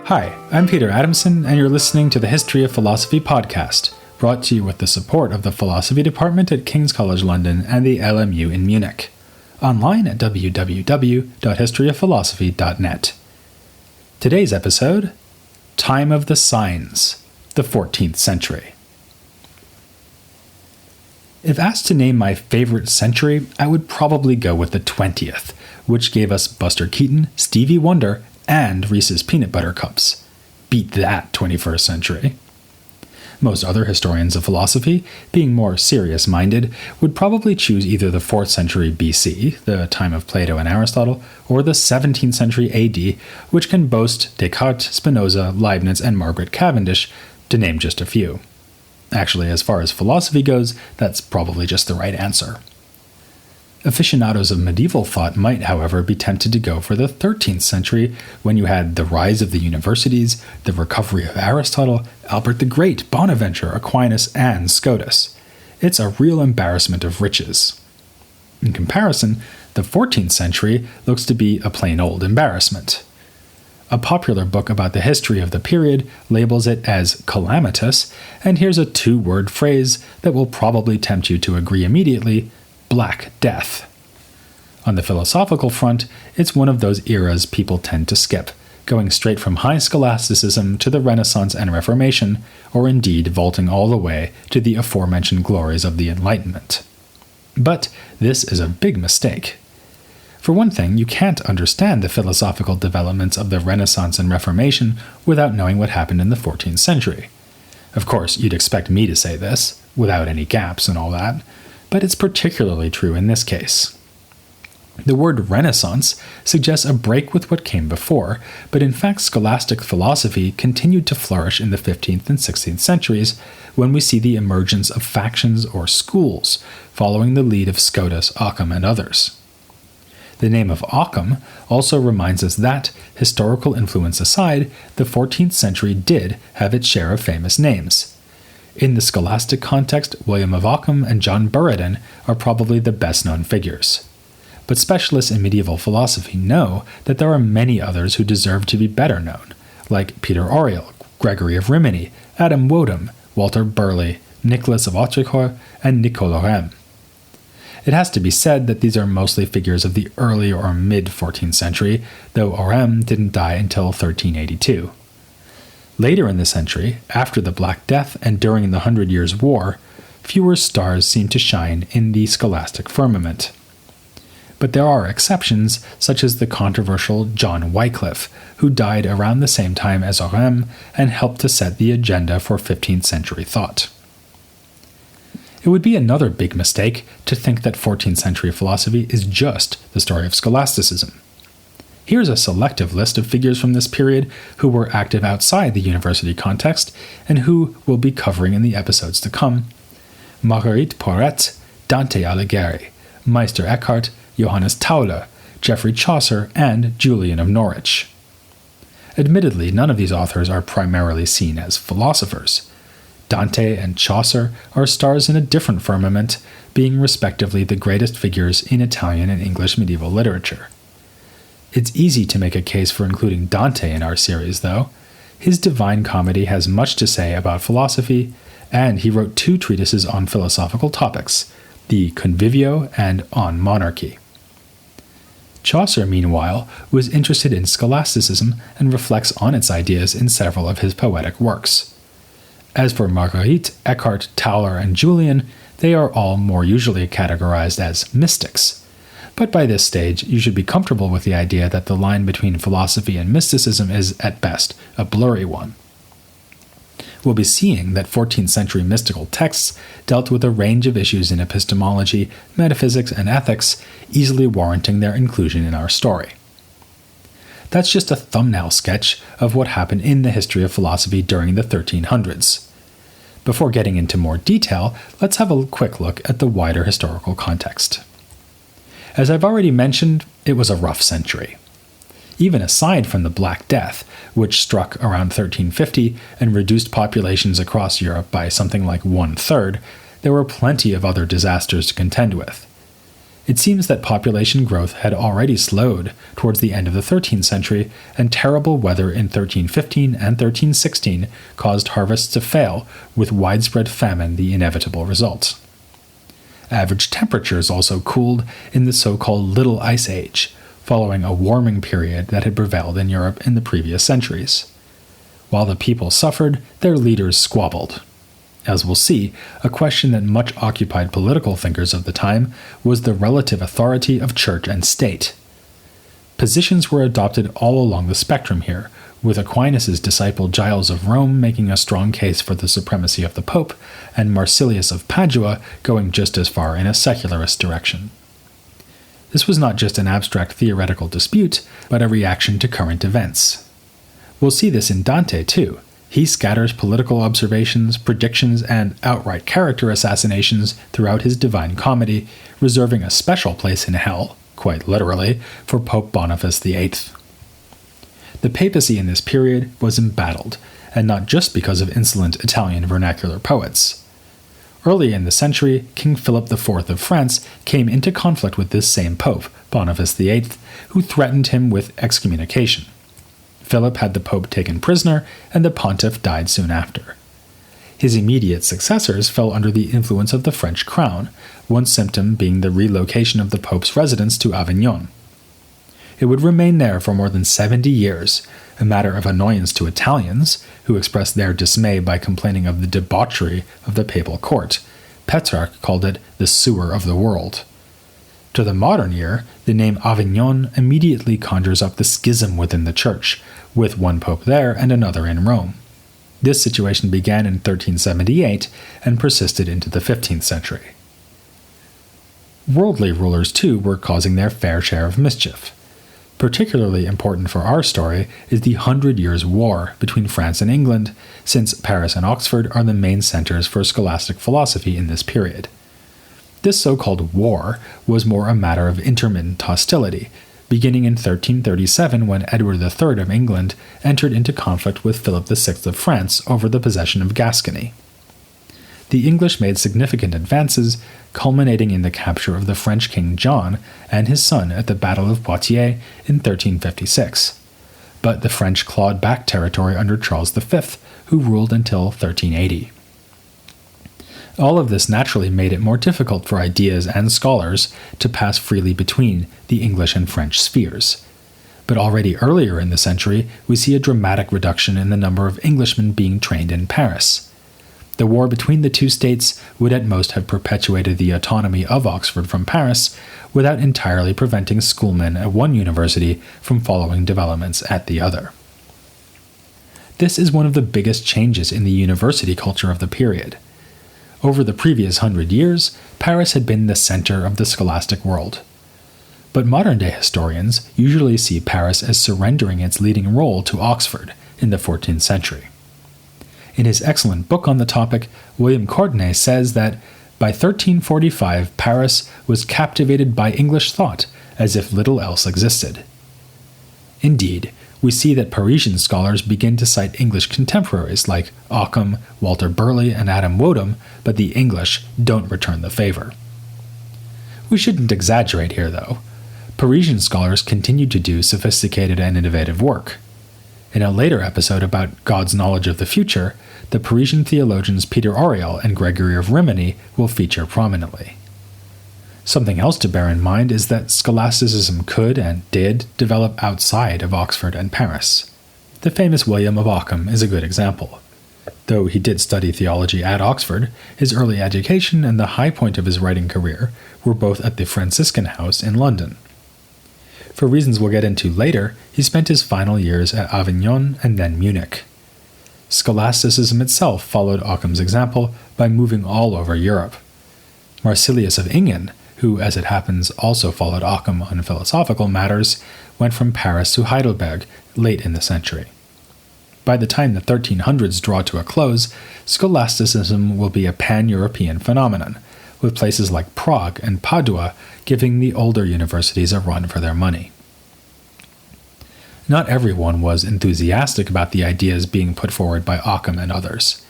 Hi, I'm Peter Adamson, and you're listening to the History of Philosophy podcast, brought to you with the support of the Philosophy Department at King's College London and the LMU in Munich. Online at www.historyofphilosophy.net. Today's episode, Time of the Signs, the 14th century. If asked to name my favorite century, I would probably go with the 20th, which gave us Buster Keaton, Stevie Wonder, and Reese's Peanut Butter Cups. Beat that 21st century. Most other historians of philosophy, being more serious-minded, would probably choose either the 4th century BC, the time of Plato and Aristotle, or the 17th century AD, which can boast Descartes, Spinoza, Leibniz, and Margaret Cavendish, to name just a few. Actually, as far as philosophy goes, that's probably just the right answer. Aficionados of medieval thought might, however, be tempted to go for the 13th century, when you had the rise of the universities, the recovery of Aristotle, Albert the Great, Bonaventure, Aquinas, and Scotus. It's a real embarrassment of riches. In comparison, the 14th century looks to be a plain old embarrassment. A popular book about the history of the period labels it as calamitous, and here's a two-word phrase that will probably tempt you to agree immediately: Black Death. On the philosophical front, it's one of those eras people tend to skip, going straight from high scholasticism to the Renaissance and Reformation, or indeed vaulting all the way to the aforementioned glories of the Enlightenment. But this is a big mistake. For one thing, you can't understand the philosophical developments of the Renaissance and Reformation without knowing what happened in the 14th century. Of course, you'd expect me to say this, without any gaps and all that, but it's particularly true in this case. The word Renaissance suggests a break with what came before, but in fact scholastic philosophy continued to flourish in the 15th and 16th centuries when we see the emergence of factions or schools, following the lead of Scotus, Occam, and others. The name of Occam also reminds us that, historical influence aside, the 14th century did have its share of famous names. In the scholastic context, William of Ockham and John Buridan are probably the best-known figures. But specialists in medieval philosophy know that there are many others who deserve to be better known, like Peter Auriel, Gregory of Rimini, Adam Wodeham, Walter Burley, Nicholas of Autrecourt, and Nicole Orem. It has to be said that these are mostly figures of the early or mid-14th century, though Orem didn't die until 1382. Later in the century, after the Black Death and during the 100 Years' War, fewer stars seem to shine in the scholastic firmament. But there are exceptions, such as the controversial John Wycliffe, who died around the same time as Orem and helped to set the agenda for 15th century thought. It would be another big mistake to think that 14th century philosophy is just the story of scholasticism. Here's a selective list of figures from this period who were active outside the university context and who we'll be covering in the episodes to come: Marguerite Porete, Dante Alighieri, Meister Eckhart, Johannes Tauler, Geoffrey Chaucer, and Julian of Norwich. Admittedly, none of these authors are primarily seen as philosophers. Dante and Chaucer are stars in a different firmament, being respectively the greatest figures in Italian and English medieval literature. It's easy to make a case for including Dante in our series, though. His Divine Comedy has much to say about philosophy, and he wrote 2 treatises on philosophical topics, the Convivio and On Monarchy. Chaucer, meanwhile, was interested in scholasticism and reflects on its ideas in several of his poetic works. As for Marguerite, Eckhart, Tauler, and Julian, they are all more usually categorized as mystics. But by this stage, you should be comfortable with the idea that the line between philosophy and mysticism is, at best, a blurry one. We'll be seeing that 14th century mystical texts dealt with a range of issues in epistemology, metaphysics, and ethics, easily warranting their inclusion in our story. That's just a thumbnail sketch of what happened in the history of philosophy during the 1300s. Before getting into more detail, let's have a quick look at the wider historical context. As I've already mentioned, it was a rough century. Even aside from the Black Death, which struck around 1350 and reduced populations across Europe by something like 1/3, there were plenty of other disasters to contend with. It seems that population growth had already slowed towards the end of the 13th century, and terrible weather in 1315 and 1316 caused harvests to fail, with widespread famine the inevitable result. Average temperatures also cooled in the so-called Little Ice Age, following a warming period that had prevailed in Europe in the previous centuries. While the people suffered, their leaders squabbled. As we'll see, a question that much occupied political thinkers of the time was the relative authority of church and state. Positions were adopted all along the spectrum here, with Aquinas' disciple Giles of Rome making a strong case for the supremacy of the Pope, and Marsilius of Padua going just as far in a secularist direction. This was not just an abstract theoretical dispute, but a reaction to current events. We'll see this in Dante, too. He scatters political observations, predictions, and outright character assassinations throughout his Divine Comedy, reserving a special place in hell, quite literally, for Pope Boniface VIII. The papacy in this period was embattled, and not just because of insolent Italian vernacular poets. Early in the century, King Philip IV of France came into conflict with this same pope, Boniface VIII, who threatened him with excommunication. Philip had the pope taken prisoner, and the pontiff died soon after. His immediate successors fell under the influence of the French crown, one symptom being the relocation of the pope's residence to Avignon. It would remain there for more than 70 years, a matter of annoyance to Italians, who expressed their dismay by complaining of the debauchery of the papal court. Petrarch called it the sewer of the world. To the modern ear, the name Avignon immediately conjures up the schism within the church, with one pope there and another in Rome. This situation began in 1378 and persisted into the 15th century. Worldly rulers, too, were causing their fair share of mischief. Particularly important for our story is the 100 Years' War between France and England, since Paris and Oxford are the main centers for scholastic philosophy in this period. This so-called war was more a matter of intermittent hostility, beginning in 1337 when Edward III of England entered into conflict with Philip VI of France over the possession of Gascony. The English made significant advances, culminating in the capture of the French King John and his son at the Battle of Poitiers in 1356. But the French clawed back territory under Charles V, who ruled until 1380. All of this naturally made it more difficult for ideas and scholars to pass freely between the English and French spheres. But already earlier in the century, we see a dramatic reduction in the number of Englishmen being trained in Paris. The war between the two states would at most have perpetuated the autonomy of Oxford from Paris, without entirely preventing schoolmen at one university from following developments at the other. This is one of the biggest changes in the university culture of the period. Over the previous 100 years, Paris had been the center of the scholastic world. But modern-day historians usually see Paris as surrendering its leading role to Oxford in the 14th century. In his excellent book on the topic, William Courtenay says that by 1345 Paris was captivated by English thought as if little else existed. Indeed, we see that Parisian scholars begin to cite English contemporaries like Occam, Walter Burley, and Adam Woden, but the English don't return the favor. We shouldn't exaggerate here, though. Parisian scholars continued to do sophisticated and innovative work. In a later episode about God's knowledge of the future, the Parisian theologians Peter Auriel and Gregory of Rimini will feature prominently. Something else to bear in mind is that scholasticism could and did develop outside of Oxford and Paris. The famous William of Occam is a good example. Though he did study theology at Oxford, his early education and the high point of his writing career were both at the Franciscan House in London. For reasons we'll get into later, he spent his final years at Avignon and then Munich. Scholasticism itself followed Occam's example by moving all over Europe. Marsilius of Ingen, who, as it happens, also followed Occam on philosophical matters, went from Paris to Heidelberg late in the century. By the time the 1300s draw to a close, scholasticism will be a pan-European phenomenon, with places like Prague and Padua giving the older universities a run for their money. Not everyone was enthusiastic about the ideas being put forward by Occam and others.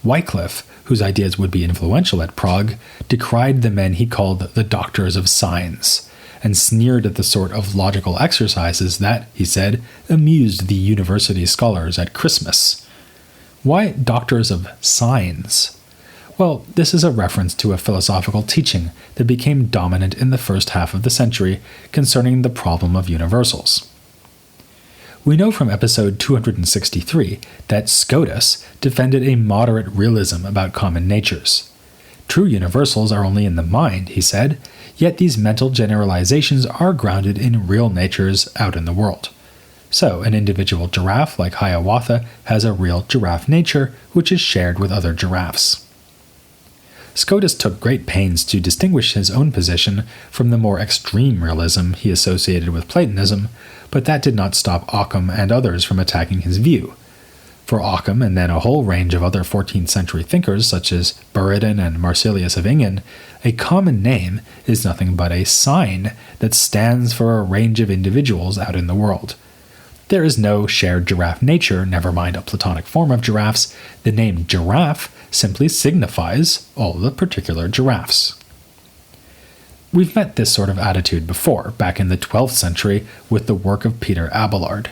Wycliffe, whose ideas would be influential at Prague, decried the men he called the doctors of signs, and sneered at the sort of logical exercises that, he said, amused the university scholars at Christmas. Why doctors of signs? Well, this is a reference to a philosophical teaching that became dominant in the first half of the century concerning the problem of universals. We know from episode 263 that Scotus defended a moderate realism about common natures. True universals are only in the mind, he said, yet these mental generalizations are grounded in real natures out in the world. So, an individual giraffe like Hiawatha has a real giraffe nature which is shared with other giraffes. Scotus took great pains to distinguish his own position from the more extreme realism he associated with Platonism, but that did not stop Occam and others from attacking his view. For Occam and then a whole range of other 14th century thinkers such as Buridan and Marsilius of Ingen, a common name is nothing but a sign that stands for a range of individuals out in the world. There is no shared giraffe nature, never mind a Platonic form of giraffes. The name giraffe simply signifies all the particular giraffes. We've met this sort of attitude before, back in the 12th century with the work of Peter Abelard.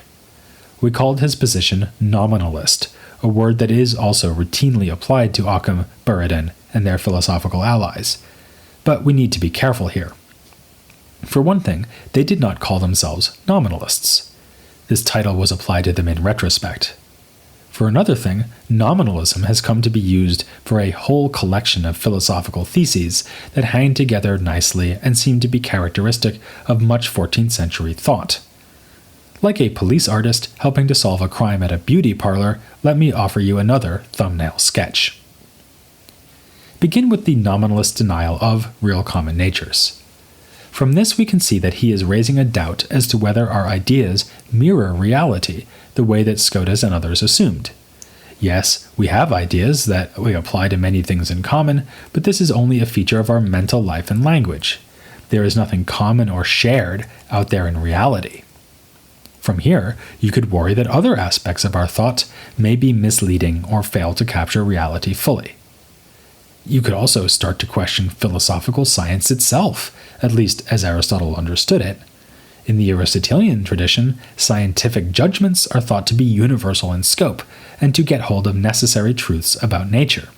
We called his position nominalist, a word that is also routinely applied to Occam, Buridan, and their philosophical allies. But we need to be careful here. For one thing, they did not call themselves nominalists. This title was applied to them in retrospect. For another thing, nominalism has come to be used for a whole collection of philosophical theses that hang together nicely and seem to be characteristic of much 14th century thought. Like a police artist helping to solve a crime at a beauty parlor, let me offer you another thumbnail sketch. Begin with the nominalist denial of real common natures. From this we can see that he is raising a doubt as to whether our ideas mirror reality, the way that Scotus and others assumed. Yes, we have ideas that we apply to many things in common, but this is only a feature of our mental life and language. There is nothing common or shared out there in reality. From here, you could worry that other aspects of our thought may be misleading or fail to capture reality fully. You could also start to question philosophical science itself, at least as Aristotle understood it. In the Aristotelian tradition, scientific judgments are thought to be universal in scope and to get hold of necessary truths about nature.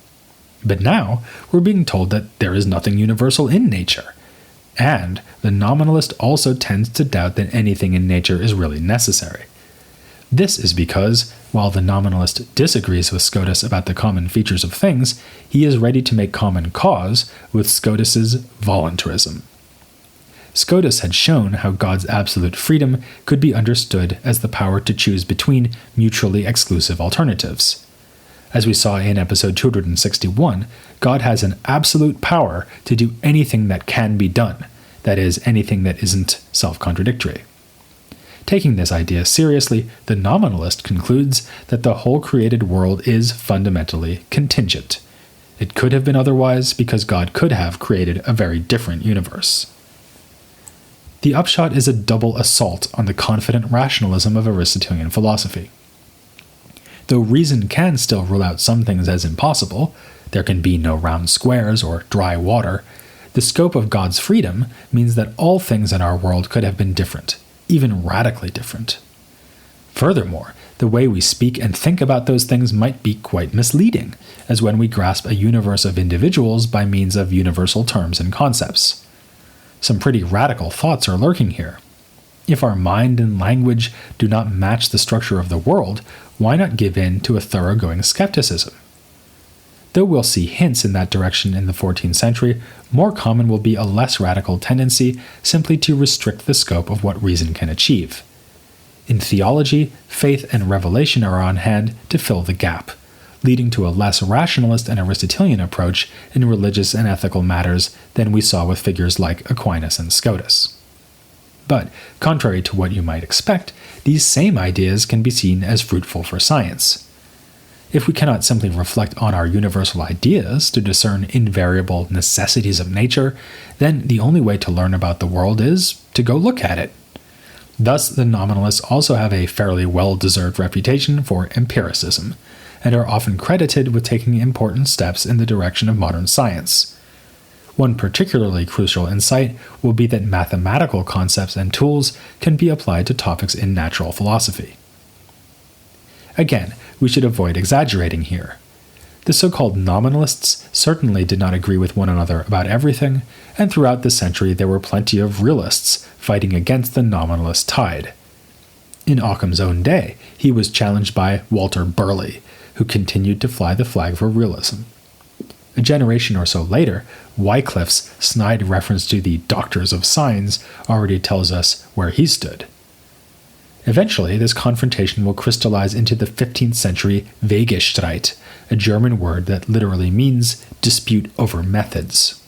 But now, we're being told that there is nothing universal in nature. And the nominalist also tends to doubt that anything in nature is really necessary. This is because, while the nominalist disagrees with Scotus about the common features of things, he is ready to make common cause with Scotus's voluntarism. Scotus had shown how God's absolute freedom could be understood as the power to choose between mutually exclusive alternatives. As we saw in episode 261, God has an absolute power to do anything that can be done, that is, anything that isn't self-contradictory. Taking this idea seriously, the nominalist concludes that the whole created world is fundamentally contingent. It could have been otherwise because God could have created a very different universe. The upshot is a double assault on the confident rationalism of Aristotelian philosophy. Though reason can still rule out some things as impossible, there can be no round squares or dry water, the scope of God's freedom means that all things in our world could have been different, even radically different. Furthermore, the way we speak and think about those things might be quite misleading, as when we grasp a universe of individuals by means of universal terms and concepts. Some pretty radical thoughts are lurking here. If our mind and language do not match the structure of the world, why not give in to a thoroughgoing skepticism? Though we'll see hints in that direction in the 14th century, more common will be a less radical tendency simply to restrict the scope of what reason can achieve. In theology, faith and revelation are on hand to fill the gap, leading to a less rationalist and Aristotelian approach in religious and ethical matters than we saw with figures like Aquinas and Scotus. But, contrary to what you might expect, these same ideas can be seen as fruitful for science. If we cannot simply reflect on our universal ideas to discern invariable necessities of nature, then the only way to learn about the world is to go look at it. Thus, the nominalists also have a fairly well-deserved reputation for empiricism, and are often credited with taking important steps in the direction of modern science. One particularly crucial insight will be that mathematical concepts and tools can be applied to topics in natural philosophy. Again, we should avoid exaggerating here. The so-called nominalists certainly did not agree with one another about everything, and throughout the century there were plenty of realists fighting against the nominalist tide. In Occam's own day, he was challenged by Walter Burley, who continued to fly the flag for realism. A generation or so later, Wycliffe's snide reference to the doctors of signs already tells us where he stood. Eventually, this confrontation will crystallize into the 15th century Wegestreit, a German word that literally means dispute over methods.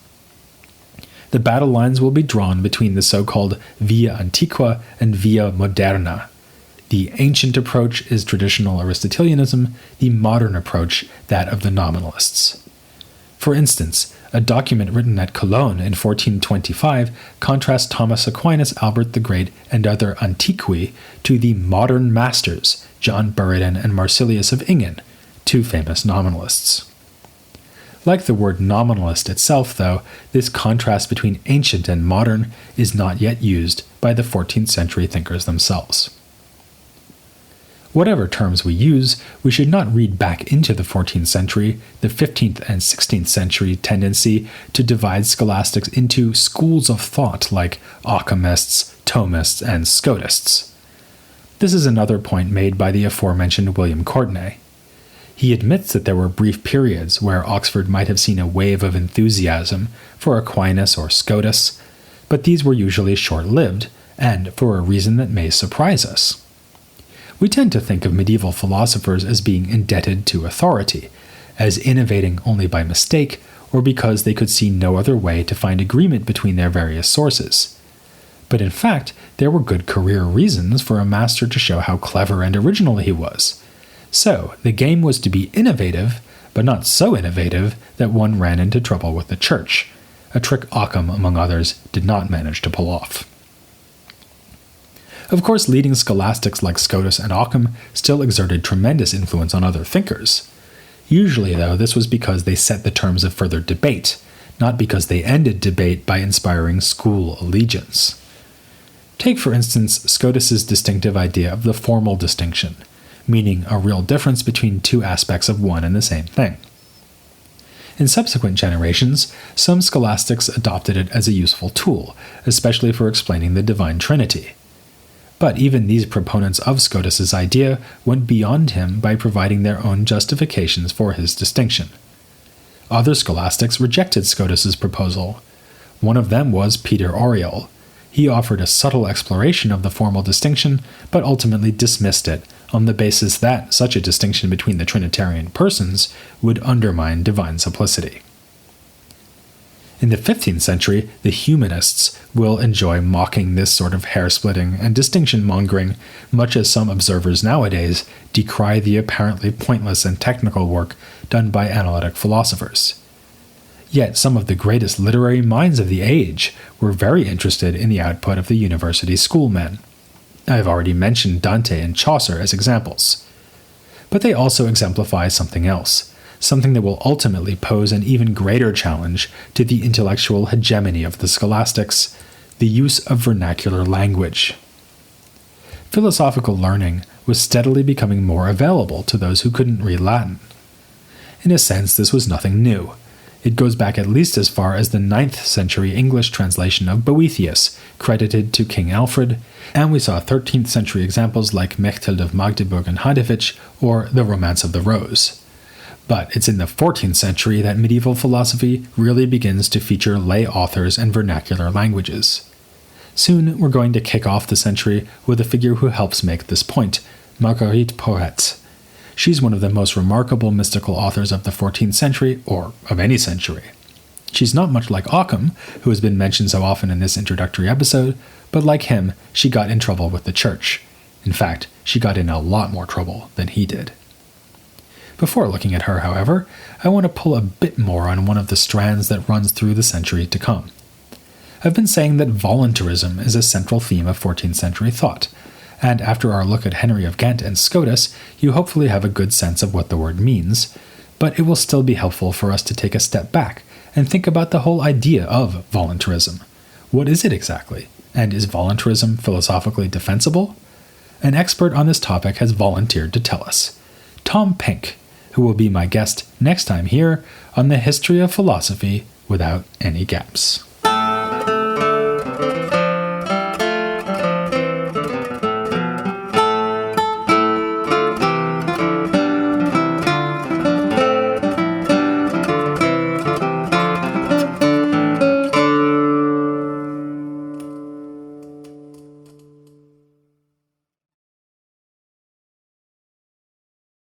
The battle lines will be drawn between the so-called Via Antiqua and Via Moderna. The ancient approach is traditional Aristotelianism, the modern approach that of the nominalists. For instance, a document written at Cologne in 1425 contrasts Thomas Aquinas, Albert the Great, and other antiqui to the modern masters, John Buridan and Marsilius of Ingen, two famous nominalists. Like the word nominalist itself, though, this contrast between ancient and modern is not yet used by the 14th century thinkers themselves. Whatever terms we use, we should not read back into the 14th century the 15th and 16th century tendency to divide scholastics into schools of thought like Occamists, Thomists, and Scotists. This is another point made by the aforementioned William Courtenay. He admits that there were brief periods where Oxford might have seen a wave of enthusiasm for Aquinas or Scotus, but these were usually short-lived, and for a reason that may surprise us. We tend to think of medieval philosophers as being indebted to authority, as innovating only by mistake or because they could see no other way to find agreement between their various sources. But in fact, there were good career reasons for a master to show how clever and original he was. So, the game was to be innovative, but not so innovative that one ran into trouble with the church, a trick Occam, among others, did not manage to pull off. Of course, leading scholastics like Scotus and Occam still exerted tremendous influence on other thinkers. Usually, though, this was because they set the terms of further debate, not because they ended debate by inspiring school allegiance. Take, for instance, Scotus's distinctive idea of the formal distinction, meaning a real difference between two aspects of one and the same thing. In subsequent generations, some scholastics adopted it as a useful tool, especially for explaining the divine Trinity. But even these proponents of Scotus's idea went beyond him by providing their own justifications for his distinction. Other scholastics rejected Scotus's proposal. One of them was Peter Auriol. He offered a subtle exploration of the formal distinction, but ultimately dismissed it on the basis that such a distinction between the Trinitarian persons would undermine divine simplicity. In the 15th century, the humanists will enjoy mocking this sort of hair-splitting and distinction-mongering, much as some observers nowadays decry the apparently pointless and technical work done by analytic philosophers. Yet some of the greatest literary minds of the age were very interested in the output of the university schoolmen. I have already mentioned Dante and Chaucer as examples. But they also exemplify something else, something that will ultimately pose an even greater challenge to the intellectual hegemony of the scholastics, the use of vernacular language. Philosophical learning was steadily becoming more available to those who couldn't read Latin. In a sense, this was nothing new. It goes back at least as far as the 9th century English translation of Boethius, credited to King Alfred, and we saw 13th century examples like Mechthild of Magdeburg and Hadewicz, or the Romance of the Rose. But it's in the 14th century that medieval philosophy really begins to feature lay authors and vernacular languages. Soon we're going to kick off the century with a figure who helps make this point, Marguerite Porete. She's one of the most remarkable mystical authors of the 14th century, or of any century. She's not much like Occam, who has been mentioned so often in this introductory episode, but like him, she got in trouble with the church. In fact, she got in a lot more trouble than he did. Before looking at her, however, I want to pull a bit more on one of the strands that runs through the century to come. I've been saying that voluntarism is a central theme of 14th century thought, and after our look at Henry of Ghent and Scotus, you hopefully have a good sense of what the word means, but it will still be helpful for us to take a step back and think about the whole idea of voluntarism. What is it exactly? And is voluntarism philosophically defensible? An expert on this topic has volunteered to tell us. Tom Pink, who will be my guest next time here on the History of Philosophy Without Any Gaps.